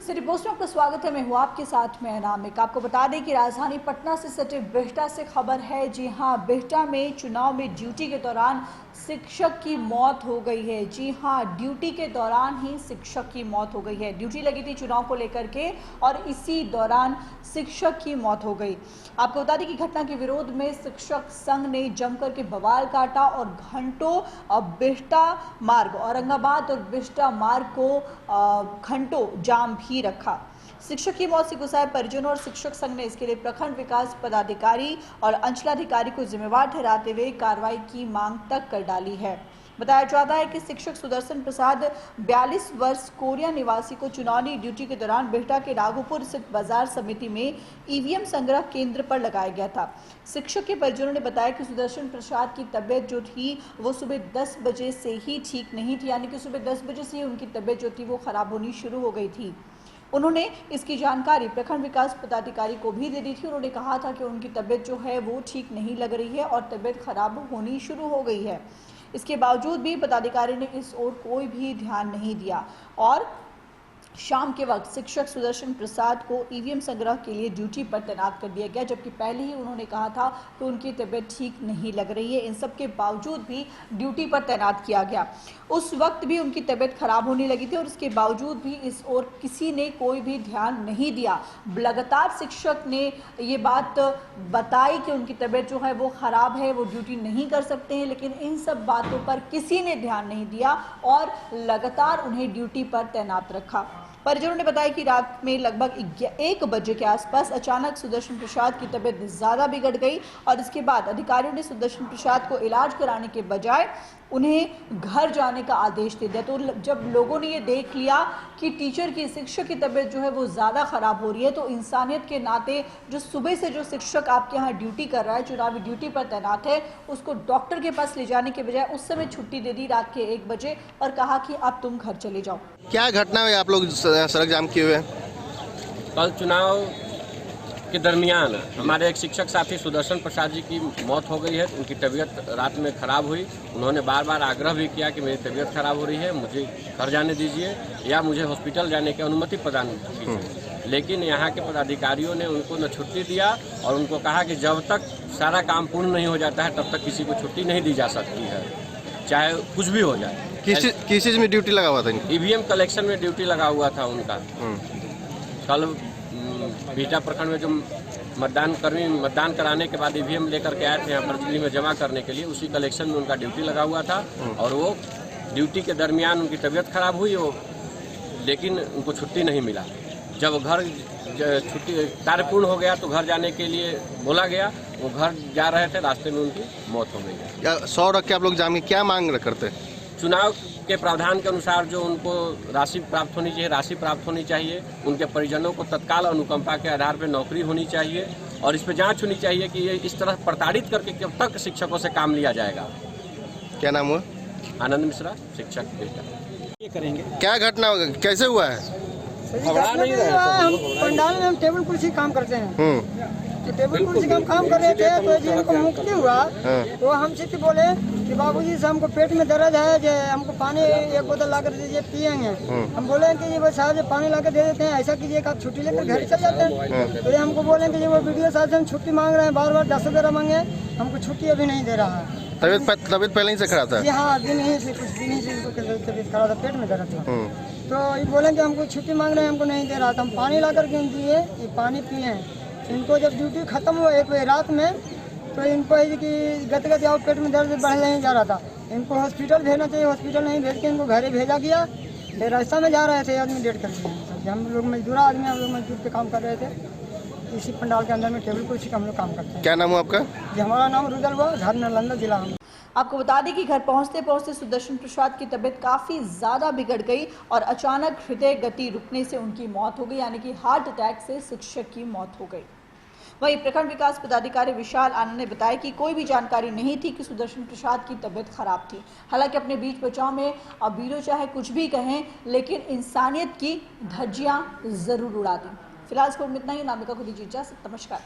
City post में आपका स्वागत है। मैं हूँ आपके साथ में अनामिक। आपको बता दें कि राजधानी पटना से सटे बिहटा से खबर है। जी हाँ, बिहटा में चुनाव में ड्यूटी के दौरान शिक्षक की मौत हो गई है। जी हाँ, ड्यूटी के दौरान ही शिक्षक की मौत हो गई है। ड्यूटी लगी थी चुनाव को लेकर के और इसी दौरान शिक्षक की मौत हो गई। आपको बता दें कि घटना के विरोध में शिक्षक संघ ने जमकर के बवाल काटा और घंटों बिहटा मार्ग, औरंगाबाद और बिहटा मार्ग को घंटों जाम भी रखा। शिक्षक की मौत से गुस्साए परिजनों और शिक्षक संघ ने इसके लिए प्रखंड विकास पदाधिकारी और अंचलाधिकारी को जिम्मेवार ठहराते हुए कार्रवाई की मांग तक कर डाली है। बताया जाता है कि शिक्षक सुदर्शन प्रसाद 42 वर्ष कोरिया निवासी को चुनावी ड्यूटी के दौरान बिहटा के राघोपुर स्थित बाजार समिति में ईवीएम संग्रह केंद्र पर लगाया गया था। शिक्षक के परिजनों ने बताया कि सुदर्शन प्रसाद की तबीयत जो थी वो सुबह 10 बजे से ही ठीक नहीं थी, यानी कि सुबह 10 बजे से ही उनकी तबीयत जो थी वो खराब होनी शुरू हो गई थी। उन्होंने इसकी जानकारी प्रखंड विकास पदाधिकारी को भी दे दी थी। उन्होंने कहा था कि उनकी तबीयत जो है वो ठीक नहीं लग रही है और तबीयत खराब होनी शुरू हो गई है। इसके बावजूद भी पदाधिकारी ने इस ओर कोई भी ध्यान नहीं दिया और शाम के वक्त शिक्षक सुदर्शन प्रसाद को ईवीएम संग्रह के लिए ड्यूटी पर तैनात कर दिया गया, जबकि पहले ही उन्होंने कहा था कि उनकी तबीयत ठीक नहीं लग रही है। इन सब के बावजूद भी ड्यूटी पर तैनात किया गया। उस वक्त भी उनकी तबीयत खराब होने लगी थी और इसके बावजूद भी इस ओर किसी ने कोई भी ध्यान नहीं दिया। लगातार शिक्षक ने ये बात बताई कि उनकी तबीयत जो है वो खराब है, वो ड्यूटी नहीं कर सकते हैं, लेकिन इन सब बातों पर किसी ने ध्यान नहीं दिया और लगातार उन्हें ड्यूटी पर तैनात रखा। परिजनों ने बताया कि रात में लगभग 1 बजे के आसपास अचानक सुदर्शन प्रसाद की तबीयत ज़्यादा बिगड़ गई और इसके बाद अधिकारियों ने सुदर्शन प्रसाद को इलाज कराने के बजाय उन्हें घर जाने का आदेश दे दिया। तो जब लोगों ने ये देख लिया कि टीचर की, शिक्षक की तबीयत जो है वो ज़्यादा ख़राब हो रही है, तो इंसानियत के नाते जो सुबह से जो शिक्षक आपके यहाँ ड्यूटी कर रहा है, चुनावी ड्यूटी पर तैनात है, उसको डॉक्टर के पास ले जाने के बजाय उस समय छुट्टी दे दी रात के 1 बजे और कहा कि अब तुम घर चले जाओ। क्या घटना है? आप लोग सड़क जाम किए हुए हैं? कल चुनाव के दरमियान हमारे एक शिक्षक साथी सुदर्शन प्रसाद जी की मौत हो गई है। उनकी तबीयत रात में ख़राब हुई। उन्होंने बार बार आग्रह भी किया कि मेरी तबीयत ख़राब हो रही है, मुझे घर जाने दीजिए या मुझे हॉस्पिटल जाने की अनुमति प्रदान कीजिए। लेकिन यहाँ के पदाधिकारियों ने उनको न छुट्टी दिया और उनको कहा कि जब तक सारा काम पूर्ण नहीं हो जाता है तब तक किसी को छुट्टी नहीं दी जा सकती है, चाहे कुछ भी हो जाए। किस चीज़ में ड्यूटी लगा हुआ था? ईवीएम कलेक्शन में ड्यूटी लगा हुआ था उनका। कल बिहटा प्रखंड में जो मतदान कराने के बाद ईवीएम लेकर के आए थे यहाँ पर में जमा करने के लिए, उसी कलेक्शन में उनका ड्यूटी लगा हुआ था और वो ड्यूटी के दरमियान उनकी तबीयत खराब हुई लेकिन उनको छुट्टी नहीं मिला। जब घर छुट्टी कार्य पूर्ण हो गया तो घर जाने के लिए बोला गया, वो घर जा रहे थे, रास्ते में उनकी मौत हो गई। 100 रख के आप लोग जाम क्या मांग करते? चुनाव के प्रावधान के अनुसार जो उनको राशि प्राप्त होनी चाहिए, राशि प्राप्त होनी चाहिए। उनके परिजनों को तत्काल अनुकंपा के आधार पर नौकरी होनी चाहिए और इस पर जांच होनी चाहिए कि ये इस तरह प्रताड़ित करके कब तक शिक्षकों से काम लिया जाएगा। क्या नाम हुआ? आनंद मिश्रा, शिक्षक बेटा। ये करेंगे। क्या घटना होगा, कैसे हुआ है? हम पंडाल में हम टेबल कुर्सी काम करते हैं, तो टेबल कुर्सी का हम काम कर रहे थे तो जिनको मुक्ति हुआ तो हमसे तो बोले कि बाबूजी से हमको पेट में दर्द है, जो हमको पानी 1 बोतल ला कर दीजिए, पियेंगे। हम बोले कि ये साहब पानी ला कर दे देते हैं, ऐसा कीजिए कि आप छुट्टी लेकर घर चल जाते हैं। तो ये हमको बोले कि वो वीडियो साहब से हम छुट्टी मांग रहे हैं, बार बार 10 रुपये मांगे, हमको छुट्टी अभी नहीं दे रहा है। तबीयत पहले ही से खराब था? हाँ, दिन ही से कुछ दिन ही से इनको तबीयत खराब था, पेट में दर्द था। तो ये बोले कि हमको छुट्टी मांग रहे हैं, हमको नहीं दे रहा था। हम पानी ला कर के दिए, ये पानी पिए। इनको जब ड्यूटी खत्म हुआ 1 बजे रात में तो इनको कि गति आओ, पेट में दर्द बढ़ नहीं जा रहा था, इनको हॉस्पिटल भेजना चाहिए, हॉस्पिटल नहीं भेज के इनको घरे भेजा गया। फिर रास्ता में जा रहे थे, आदमी डेट कर दिया। हम लोग मजदूर आदमी, हम लोग मजदूर पे काम कर रहे थे, इसी पंडाल के अंदर में टेबल कुर्सी का हम लोग काम करते हैं। क्या नाम हुआ आपका? जी, हमारा नाम रुदल हुआ, घर नालंदा जिला। हम आपको बता दें कि घर पहुंचते पहुंचते सुदर्शन प्रसाद की तबीयत काफ़ी ज़्यादा बिगड़ गई और अचानक हृदय गति रुकने से उनकी मौत हो गई, यानी कि हार्ट अटैक से शिक्षक की मौत हो गई। वहीं प्रखंड विकास पदाधिकारी विशाल आनंद ने बताया कि कोई भी जानकारी नहीं थी कि सुदर्शन प्रसाद की तबीयत खराब थी। हालांकि अपने बीच बचाव में अब वीरो चाहे कुछ भी कहें, लेकिन इंसानियत की धज्जियां जरूर उड़ा दी। फिलहाल इस खबर में इतना ही। नामिका को दीजिए इजाजत। नमस्कार।